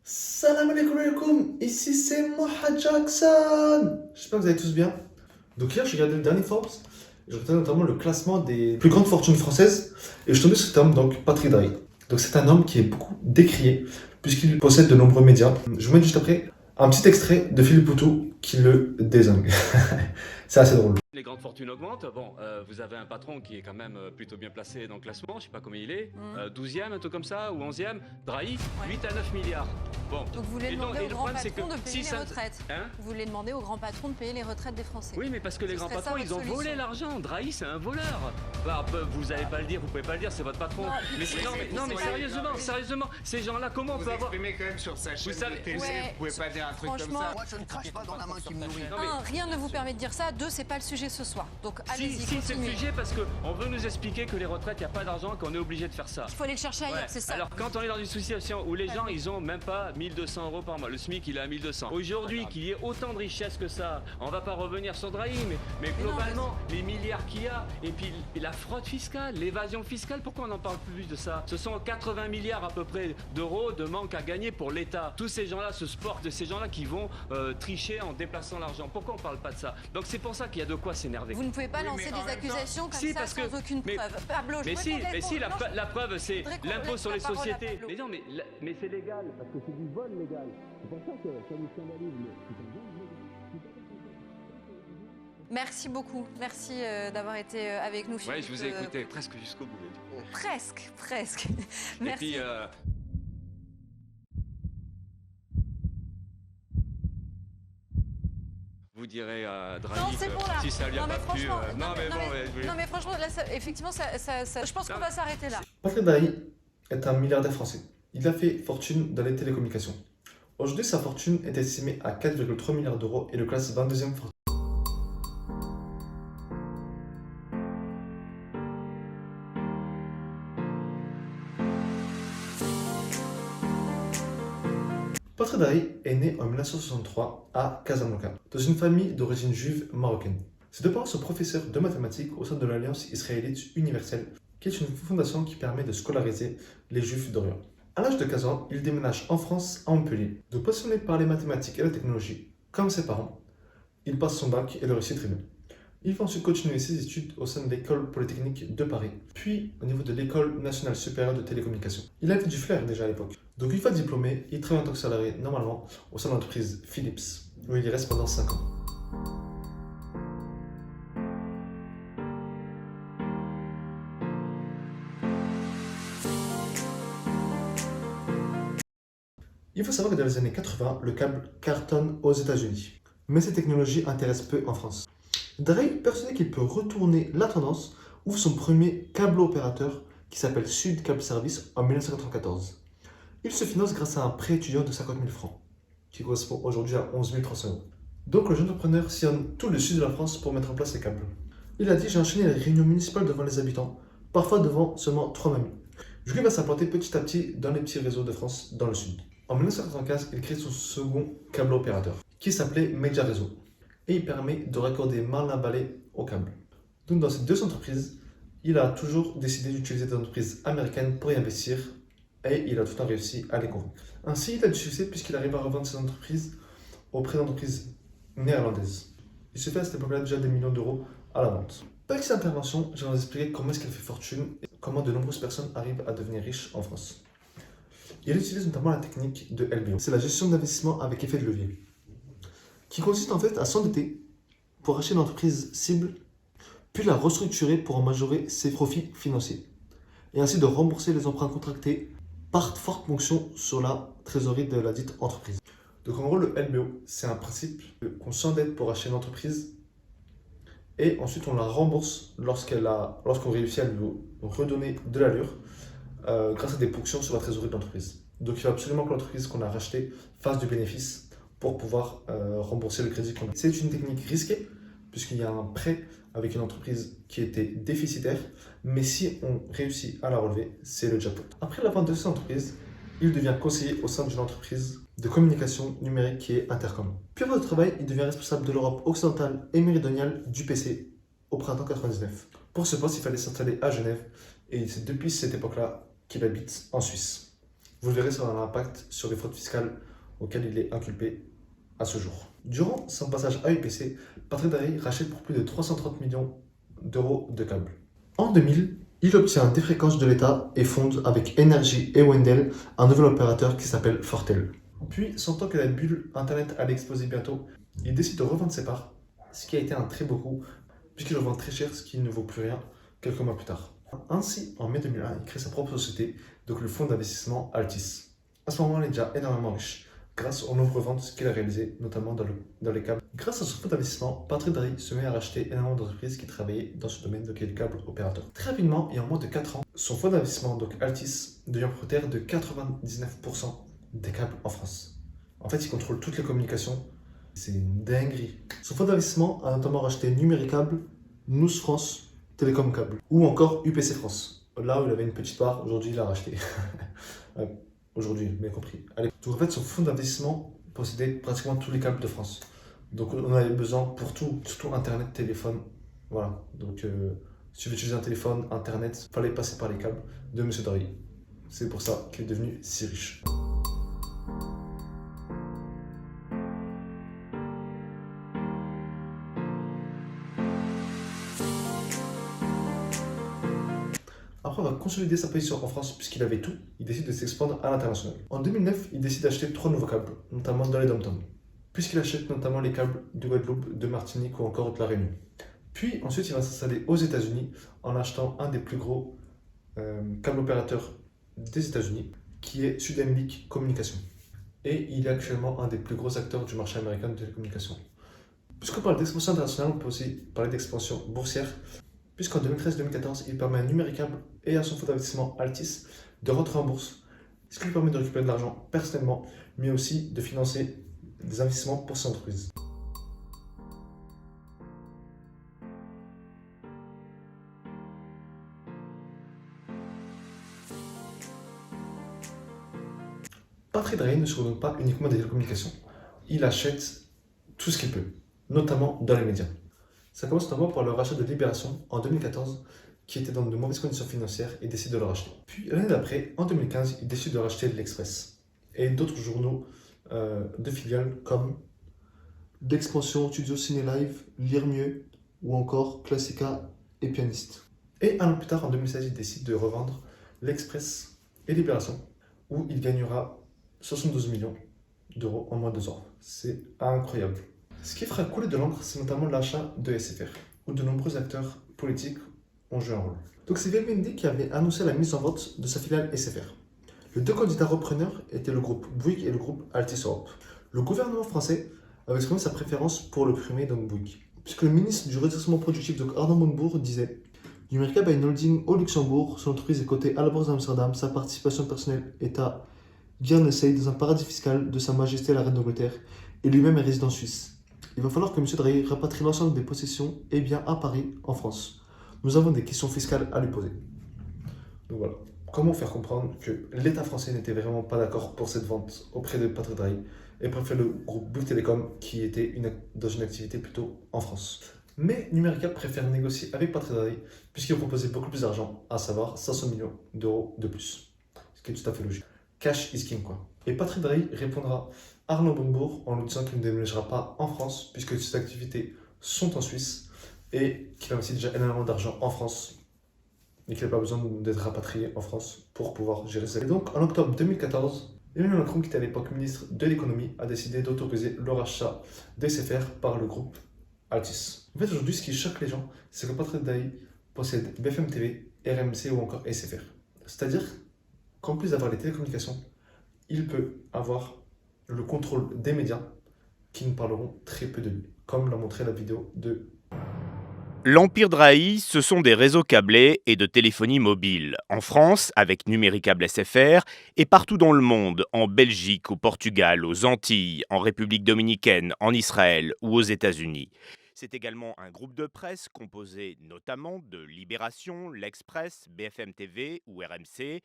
Salam alaikum, ici c'est Mohamed Jackson. J'espère que vous allez tous bien. Donc hier, j'ai regardé le dernier Forbes, et je regardais notamment le classement des plus grandes fortunes françaises, et je suis tombé sur cet homme, donc Patrick Drahi. Donc c'est un homme qui est beaucoup décrié, puisqu'il possède de nombreux médias. Je vous mets juste après un petit extrait de Philippe Poutou qui le désingue. C'est assez drôle. Les grandes fortunes augmentent. Bon, vous avez un patron qui est quand même plutôt bien placé dans le classement, je sais pas combien il est, 12e, un truc comme ça, ou 11e. Drahi, 8 à 9 milliards. Bon. Donc vous voulez Et demander et au le grand problème, c'est patron que de payer si les ça- retraites. Hein Vous voulez demander au grand patron de payer les retraites des Français. Oui, mais parce que les Ce grands serait ça, patrons, ils votre ont volé solution. l'argent. Drahi, c'est un voleur. Bah, vous allez pas le dire, vous pouvez pas le dire, c'est votre patron. Non, mais c'est- non, mais c'est- sérieusement, ces gens-là, comment on Vous peut avoir... exprimez quand même sur sa chaîne savez- de télé, Ouais, vous pouvez pas dire un truc comme franchement, ça. Moi, je ne crache pas dans la main qui me nourrit. Non, mais- Un, rien ne vous permet de dire ça. Deux, c'est pas le sujet ce soir. Donc allez-y, Si, c'est le continuez. sujet parce qu'on veut nous expliquer que les retraites, il n'y a pas d'argent, qu'on est obligé de faire ça. Il faut aller le chercher ailleurs, Ouais. c'est ça. Alors quand on est dans une situation où les gens ils ont même pas 1200 euros par mois, le SMIC il est à 1200. Aujourd'hui qu'il y ait autant de richesse que ça, on va pas revenir sur Drahi, mais Mais non, globalement les milliards qu'il y a et puis la fraude fiscale, l'évasion fiscale, pourquoi on n'en parle plus de ça? Ce sont 80 milliards à peu près d'euros de manque à gagner pour l'État. Tous ces gens-là se sportent de ces gens-là qui vont tricher en déplaçant l'argent. Pourquoi on parle pas de ça? Donc c'est pour ça qu'il y a de quoi s'énerver. Vous ne pouvez pas Oui, lancer mais en des même temps- accusations comme Si, ça parce sans que- aucune mais- preuve. Pablo, je Mais voudrais si, qu'on mais laisse- si, non, la preuve c'est voudrais qu'on l'impôt laisse sur la les parole à sociétés. Pablo. Mais non, mais c'est légal, parce que c'est du vol légal. C'est pour ça que ça nous scandalise. Merci beaucoup. Merci d'avoir été avec nous. Ouais, Philippe. je vous ai écouté presque jusqu'au bout. Presque. Et Merci. puis, vous direz à Drahi Non, c'est que bon là. si ça lui a non, mais pas plu. franchement, Non, mais bon, ouais, non, mais franchement, là, effectivement, je pense qu'on va s'arrêter là. Patrick Drahi est un milliardaire français. Il a fait fortune dans les télécommunications. Aujourd'hui, sa fortune est estimée à 4,3 milliards d'euros et le classe 22e fortune. Patrick Drahi est né en 1963 à Casablanca, dans une famille d'origine juive marocaine. Ses deux parents sont professeurs de mathématiques au sein de l'Alliance israélite universelle, qui est une fondation qui permet de scolariser les juifs d'Orient. À l'âge de 15 ans, il déménage en France, à Montpellier. Donc passionné par les mathématiques et la technologie, comme ses parents, il passe son bac et le réussit très bien. Il va ensuite continuer ses études au sein de l'École polytechnique de Paris, puis au niveau de l'École nationale supérieure de télécommunications. Il avait du flair déjà à l'époque. Donc une fois diplômé, il travaille en tant que salarié normalement au sein de l'entreprise Philips, où il y reste pendant 5 ans. Il faut savoir que dans les années 80, le câble cartonne aux États-Unis. Mais cette technologie intéresse peu en France. Drahi, persuadé qu'il peut retourner la tendance, ouvre son premier câble opérateur qui s'appelle Sud Câble Service en 1994. Il se finance grâce à un prêt étudiant de 50 000 francs, qui correspond aujourd'hui à 11 300 euros. Donc le jeune entrepreneur sillonne tout le sud de la France pour mettre en place ces câbles. Il a dit: j'ai enchaîné les réunions municipales devant les habitants, parfois devant seulement 3 mamies. Du coup, il va s'implanter petit à petit dans les petits réseaux de France dans le sud. En 1995, il crée son second câble opérateur, qui s'appelait Media Réseau, et il permet de raccorder main la balai au câble. Donc dans ces deux entreprises, il a toujours décidé d'utiliser des entreprises américaines pour y investir, et il a tout le temps réussi à les convaincre. Ainsi, il a du succès puisqu'il arrive à revendre ses entreprises auprès d'entreprises néerlandaises. Il se fait à cette époque-là déjà des millions d'euros à la vente. Avec cette intervention, je vais vous expliquer comment est-ce qu'elle fait fortune et comment de nombreuses personnes arrivent à devenir riches en France. Il utilise notamment la technique de LBO. C'est la gestion d'investissement avec effet de levier, qui consiste en fait à s'endetter pour acheter une entreprise cible, puis la restructurer pour en majorer ses profits financiers, et ainsi de rembourser les emprunts contractés par forte ponction sur la trésorerie de la dite entreprise. Donc en gros, le LBO, c'est un principe qu'on s'endette pour acheter une entreprise et ensuite on la rembourse lorsqu'on réussit à lui redonner de l'allure grâce à des ponctions sur la trésorerie de l'entreprise. Donc il faut absolument que l'entreprise qu'on a rachetée fasse du bénéfice pour pouvoir rembourser le crédit qu'on a. C'est une technique risquée puisqu'il y a un prêt avec une entreprise qui était déficitaire, mais si on réussit à la relever, c'est le jackpot. Après la vente de cette entreprise, il devient conseiller au sein d'une entreprise de communication numérique qui est Intercom. Puis après le travail, il devient responsable de l'Europe occidentale et méridionale du PC au printemps 99. Pour ce poste, il fallait s'installer à Genève et c'est depuis cette époque-là qu'il habite en Suisse. Vous le verrez, ça aura un impact sur les fraudes fiscales auxquelles il est inculpé à ce jour. Durant son passage à UPC, Patrick Drahi rachète pour plus de 330 millions d'euros de câbles. En 2000, il obtient des fréquences de l'État et fonde avec Energy et Wendel un nouvel opérateur qui s'appelle Fortel. Puis, sentant que la bulle Internet allait exploser bientôt, il décide de revendre ses parts, ce qui a été un très beau coup, puisqu'il revend très cher ce qui ne vaut plus rien quelques mois plus tard. Ainsi, en mai 2001, il crée sa propre société, donc le fonds d'investissement Altis. À ce moment, il est déjà énormément riche, grâce aux nombreuses ventes qu'il a réalisées, notamment dans les câbles. Grâce à ce fonds d'investissement, Patrick Drahi se met à racheter énormément d'entreprises qui travaillaient dans ce domaine, donc les câbles opérateurs. Très rapidement, et en moins de 4 ans, son fonds d'investissement, donc Altis, devient propriétaire de 99% des câbles en France. En fait, il contrôle toutes les communications. C'est une dinguerie. Son fonds d'investissement a notamment racheté Numéricable, Nous France, Télécom Câble, ou encore UPC France. Là où il avait une petite part, aujourd'hui il a racheté. Aujourd'hui, bien compris. Allez. Donc en fait, son fonds d'investissement possédait pratiquement tous les câbles de France. Donc on avait besoin pour tout, surtout Internet, téléphone. Voilà. Donc si tu veux utiliser un téléphone, Internet, il fallait passer par les câbles de Monsieur Drahi. C'est pour ça qu'il est devenu si riche. Après, on va consolider sa position en France puisqu'il avait tout. Il décide de s'expandre à l'international. En 2009, il décide d'acheter 3 nouveaux câbles, notamment dans les dom-toms. Puisqu'il achète notamment les câbles de Guadeloupe, de Martinique ou encore de La Réunion. Puis ensuite, il va s'installer aux États-Unis en achetant un des plus gros câbles opérateurs des États-Unis, qui est Suddenlink Communication. Et il est actuellement un des plus gros acteurs du marché américain de télécommunications. Puisqu'on parle d'expansion internationale, on peut aussi parler d'expansion boursière, puisqu'en 2013-2014, il permet à Numéricable et à son fonds d'investissement Altis de rentrer en bourse, ce qui lui permet de récupérer de l'argent personnellement, mais aussi de financer des investissements pour ses entreprises. Patrick Drahi ne se contente pas uniquement des télécommunications. Il achète tout ce qu'il peut, notamment dans les médias. Ça commence notamment par le rachat de Libération en 2014, qui était dans de mauvaises conditions financières et décide de le racheter. Puis l'année d'après, en 2015, il décide de racheter l'Express et d'autres journaux de filiales comme d'Expansion, Studio Ciné Live, Lire Mieux ou encore Classica et Pianiste. Et un an plus tard, en 2016, il décide de revendre l'Express et Libération, où il gagnera 72 millions d'euros en moins de 2 ans. C'est incroyable. Ce qui fera couler de l'encre, c'est notamment l'achat de SFR, où de nombreux acteurs politiques ont joué un rôle. Donc c'est Vivendi qui avait annoncé la mise en vente de sa filiale SFR. Les deux candidats repreneurs étaient le groupe Bouygues et le groupe Altis Europe. Le gouvernement français avait exprimé sa préférence pour le premier, donc Bouygues. Puisque le ministre du redressement productif, donc Arnaud Montebourg, disait Numéricable a une holding au Luxembourg, son entreprise est cotée à la bourse d'Amsterdam, sa participation personnelle est à Guernesey, dans un paradis fiscal de Sa Majesté la Reine d'Angleterre, et lui-même est résident suisse. Il va falloir que M. Drahi rapatrie l'ensemble des possessions et biens à Paris, en France. Nous avons des questions fiscales à lui poser. Donc voilà. Comment faire comprendre que l'État français n'était vraiment pas d'accord pour cette vente auprès de Patrick Drahi et préfère le groupe Bouygues Télécom qui était dans une activité plutôt en France. Mais Numéricable préfère négocier avec Patrick Drahi puisqu'il proposait beaucoup plus d'argent, à savoir 500 millions d'euros de plus. Ce qui est tout à fait logique. Cash is king quoi. Et Patrick Drahi répondra à Arnaud Montebourg en lui disant qu'il ne déménagera pas en France puisque ses activités sont en Suisse et qu'il a aussi déjà énormément d'argent en France et qu'il n'a pas besoin d'être rapatrié en France pour pouvoir gérer ça. Et donc en octobre 2014, Emmanuel Macron, qui était à l'époque ministre de l'économie, a décidé d'autoriser le rachat des SFR par le groupe Altis. En fait aujourd'hui ce qui choque les gens, c'est que Patrick Drahi possède BFM TV, RMC ou encore SFR. C'est-à-dire qu'en plus d'avoir les télécommunications, il peut avoir le contrôle des médias qui ne parleront très peu de lui, comme l'a montré la vidéo de... L'Empire Drahi, ce sont des réseaux câblés et de téléphonie mobile. En France, avec Numéricable SFR, et partout dans le monde, en Belgique, au Portugal, aux Antilles, en République dominicaine, en Israël ou aux États-Unis. C'est également un groupe de presse composé notamment de Libération, L'Express, BFM TV ou RMC.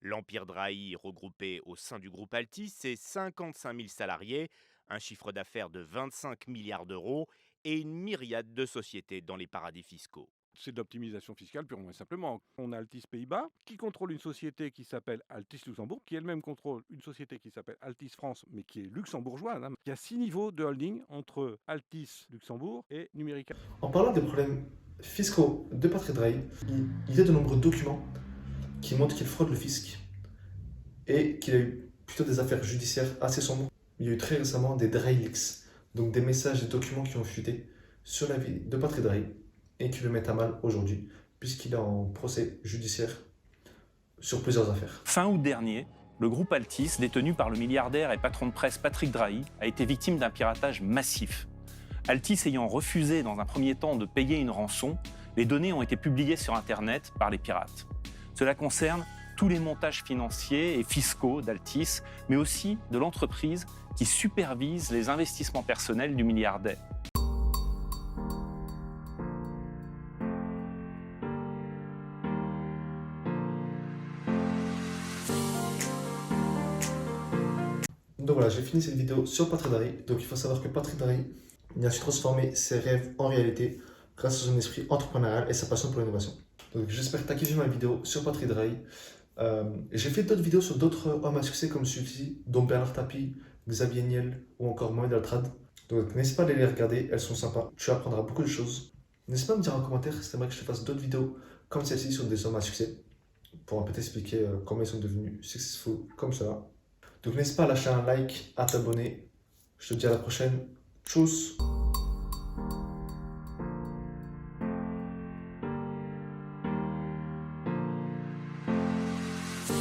L'Empire Drahi, regroupé au sein du groupe Altis, c'est 55 000 salariés, un chiffre d'affaires de 25 milliards d'euros et une myriade de sociétés dans les paradis fiscaux. C'est de l'optimisation fiscale purement et simplement. On a Altis Pays-Bas qui contrôle une société qui s'appelle Altis Luxembourg, qui elle-même contrôle une société qui s'appelle Altis France, mais qui est luxembourgeoise. Il y a 6 niveaux de holding entre Altis Luxembourg et Numérica. En parlant des problèmes fiscaux de Patrick Drahi, il y a de nombreux documents qui montrent qu'il fraude le fisc et qu'il a eu plutôt des affaires judiciaires assez sombres. Il y a eu très récemment des Drahi Leaks, donc des messages et documents qui ont fuité sur la vie de Patrick Drahi et qui le mettent à mal aujourd'hui, puisqu'il est en procès judiciaire sur plusieurs affaires. Fin août dernier, le groupe Altis, détenu par le milliardaire et patron de presse Patrick Drahi, a été victime d'un piratage massif. Altis ayant refusé dans un premier temps de payer une rançon, les données ont été publiées sur Internet par les pirates. Cela concerne tous les montages financiers et fiscaux d'Altis, mais aussi de l'entreprise qui supervise les investissements personnels du milliardaire. Donc voilà, j'ai fini cette vidéo sur Patrick Drahi. Donc il faut savoir que Patrick Drahi a su transformer ses rêves en réalité grâce à son esprit entrepreneurial et sa passion pour l'innovation. Donc j'espère que tu as kiffé ma vidéo sur Patrick Drahi. J'ai fait d'autres vidéos sur d'autres hommes à succès comme celui-ci, dont Bernard Tapie, Xavier Niel ou encore Mohamed Altrad. Donc n'hésite pas à aller les regarder, elles sont sympas. Tu apprendras beaucoup de choses. N'hésite pas à me dire en commentaire si tu aimerais que je te fasse d'autres vidéos comme celle-ci sur des hommes à succès pour un peu t'expliquer comment ils sont devenus successful comme ça. Donc n'hésite pas à lâcher un like, à t'abonner. Je te dis à la prochaine. Tchuss!